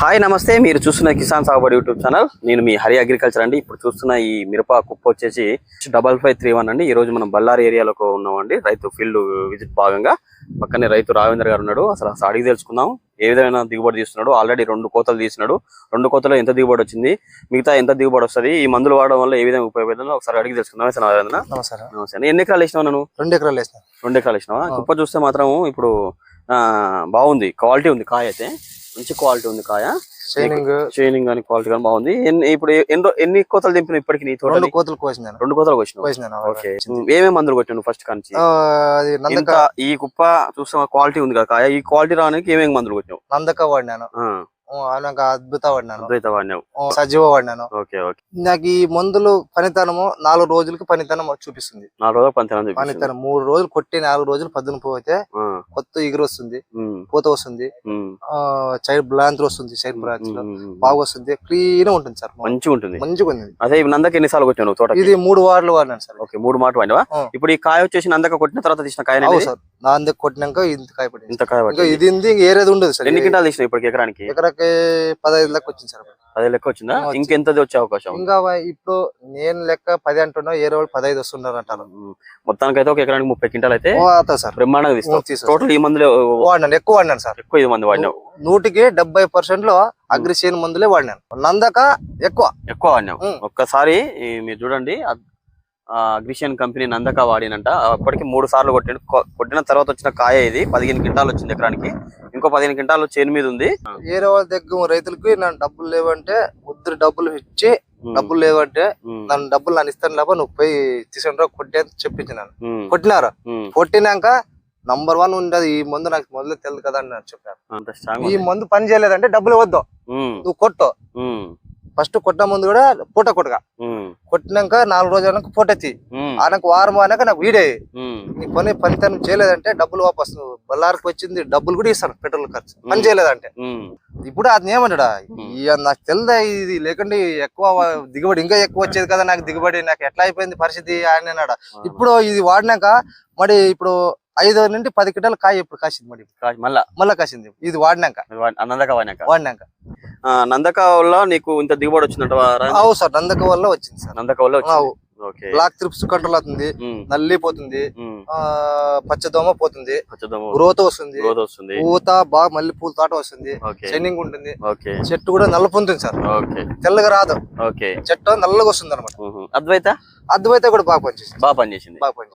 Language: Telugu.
హాయ్ నమస్తే, మీరు చూస్తున్న కిసాన్ సాగుబడి యూట్యూబ్ ఛానల్. నేను మీ హరి అగ్రికల్చర్ అండి. ఇప్పుడు చూస్తున్న ఈ మిరప కుప్ప వచ్చేసి 5531 అండి. ఈ రోజు మనం బళ్ళారి ఏరియాలో ఉన్నామండి. రైతు ఫీల్డ్ విజిట్ భాగంగా పక్కనే రైతు రావేంద్ర గారు ఉన్నాడు. అసలు అడిగి తెలుసుకుందాం ఏ విధమైన దిగుబడి తీస్తున్నాడు. ఆల్రెడీ 2 కోతలు తీసినాడు. 2 కోతలో ఎంత దిగుబడి వచ్చింది, మిగతా ఎంత దిగుబడి వస్తుంది, ఈ మందులు వాడడం వల్ల ఏ విధంగా ఉపయోగపడుతుందో ఒకసారి అడిగి తెలుసుకుందాం. నమస్తే. ఎన్ని ఎకరాలు వేసినావు? నేను 2 ఎకరాలు వేసిన. 2 ఎకరాలు వేసినావా? కుప్ప చూస్తే మాత్రం ఇప్పుడు బాగుంది, క్వాలిటీ ఉంది కాయ అయితే, మంచి క్వాలిటీ ఉంది కాయ. షైనింగ్ అని క్వాలిటీ కానీ బాగుంది. ఇప్పుడు ఎన్ని కోతలు దింపిన ఇప్పటికి? 2 కోతలు కోసిన. 2 కోతలు కోసిన. ఓకే, ఏమేమి మందులు కొట్టాను ఫస్ట్ కాంచి? ఈ కుప్ప చూస్తే క్వాలిటీ ఉంది కదా కాయ, ఈ క్వాలిటీ రావడానికి ఏమేమి మందులు కొట్టావు? నందక వాడినాను, అద్భుత వాడినాను, సజీవ వాడినాను. Okay okay. నాకు ఈ మందులు పనితనము 4 రోజులకి పనితనం చూపిస్తుంది. 4 రోజులు పనితనం. 3 రోజులు కొట్టి 4 రోజులు పద్దును పోతే కొత్త ఎగురు వస్తుంది, పూత వస్తుంది, సైడ్ బ్రాంచ్ వస్తుంది, సైడ్ బ్రాంచ్ లో బాగా వస్తుంది, క్లీన్ ఉంటుంది సార్, మంచిగా ఉంటుంది. అదే నందక ఎన్నిసార్లు కొట్టాను తోట? ఇది 3 వార్లు వాడినాను సార్. ఓకే, 3 మాట వాడినవా? ఇప్పుడు ఈ కాయ వచ్చేసి నందక కొట్టిన తర్వాత తీసిన కాయ సార్. నందక కొట్టినాక ఇంత కాయ పడింది. ఇది ఏరేది ఉండదు సార్. ఎన్ని క్వింటాలు తీసిన ఇప్పటికి ఎకరానికి? 15 లెక్క వచ్చింది సార్. 10 లెక్క వచ్చిందా? ఇంకెంతది వచ్చే అవకాశం? ఇంకా ఇప్పుడు నేను లెక్క 10 అంటున్నా, ఏరే వాళ్ళు 15 వస్తున్నారు అంటారు. మొత్తానికి అయితే ఒక ఎకరానికి 30 క్వింటాలు అయితే సార్ బ్రహ్మాండంగా తీస్తాం. టోటల్ ఈ మందులు వాడినాను, ఎక్కువ వాడినాను సార్. ఎక్కువ 5 మంది వాడినావు. 100కి 70% లో అగ్రిసేన్ మందులే వాడినాను. నందక ఎక్కువ వాడినావు. ఒక్కసారి మీరు చూడండి, అగ్రిషియన్ కంపెనీ నందక వాడినంట. అప్పటికి 3 సార్లు కొట్టిన తర్వాత వచ్చిన కాయ ఇది 15 క్వింటాలు వచ్చింది ఎకరానికి. ఇంకో 15 క్వింటాలు చేను మీద ఉంది. వేరే వాళ్ళ దగ్గర రైతులకి నన్ను డబ్బులు లేవంటే ఉద్దరు డబ్బులు ఇచ్చి, డబ్బులు లేవంటే నన్ను డబ్బులు నన్ను ఇస్తాను లేక నువ్వు పోయి తీసుకుంటా కొట్టే చెప్పించినాను. కొట్టినారు. కొట్టినాక నంబర్ 1 ఉండదు ఈ మందు, నాకు మొదలు తెలియదు కదా అని చెప్పారు. ఈ మందు పని చేయలేదంటే డబ్బులు ఇవ్వద్దు, నువ్వు కొట్టు. ఫస్ట్ కొట్టిన ముందు కూడా పూట కొట్టినాక 4 రోజుల పూట ఎత్తి ఆయనకు వారం అయినాక నాకు వీడే నీ పనితనం చేయలేదంటే డబ్బులు వాపస్, బళ్ళారికి వచ్చింది డబ్బులు కూడా ఇస్తాను, పెట్రోల్ ఖర్చు, పని చేయలేదంటే. ఇప్పుడు అతను ఏమంటాడా, నాకు తెలుదా ఇది లేకుంటే ఎక్కువ దిగుబడి ఇంకా ఎక్కువ వచ్చేది కదా, నాకు దిగుబడి నాకు ఎట్లా అయిపోయింది పరిస్థితి అని అన్నాడు. ఇప్పుడు ఇది వాడినాక మరి ఇప్పుడు 5 నుండి 10 క్వింటాలు కాయ ఇప్పుడు కాసింది, మరి మళ్ళా కాసింది ఇది వాడినాక. నందక వల్ల నీకు ఇంత దిగుబడి వచ్చినట్టు? అవు సార్, నందక వల్ల వచ్చింది సార్. నందక వల్ల బ్లాక్ త్రిప్స్ కంట్రోల్ అవుతుంది, నల్లి పోతుంది, పచ్చదోమ పోతుంది, గ్రోత్ వస్తుంది, పూత బాగా మళ్ళీ పూల తోట వస్తుంది, షైనింగ్ ఉంటుంది, చెట్టు కూడా నల్లపు ఉంటుంది సార్, తెల్లగా రాదు, చెట్టు నల్లగా వస్తుంది అనమాట. అద్వైత కూడా బాగా పనిచేసింది.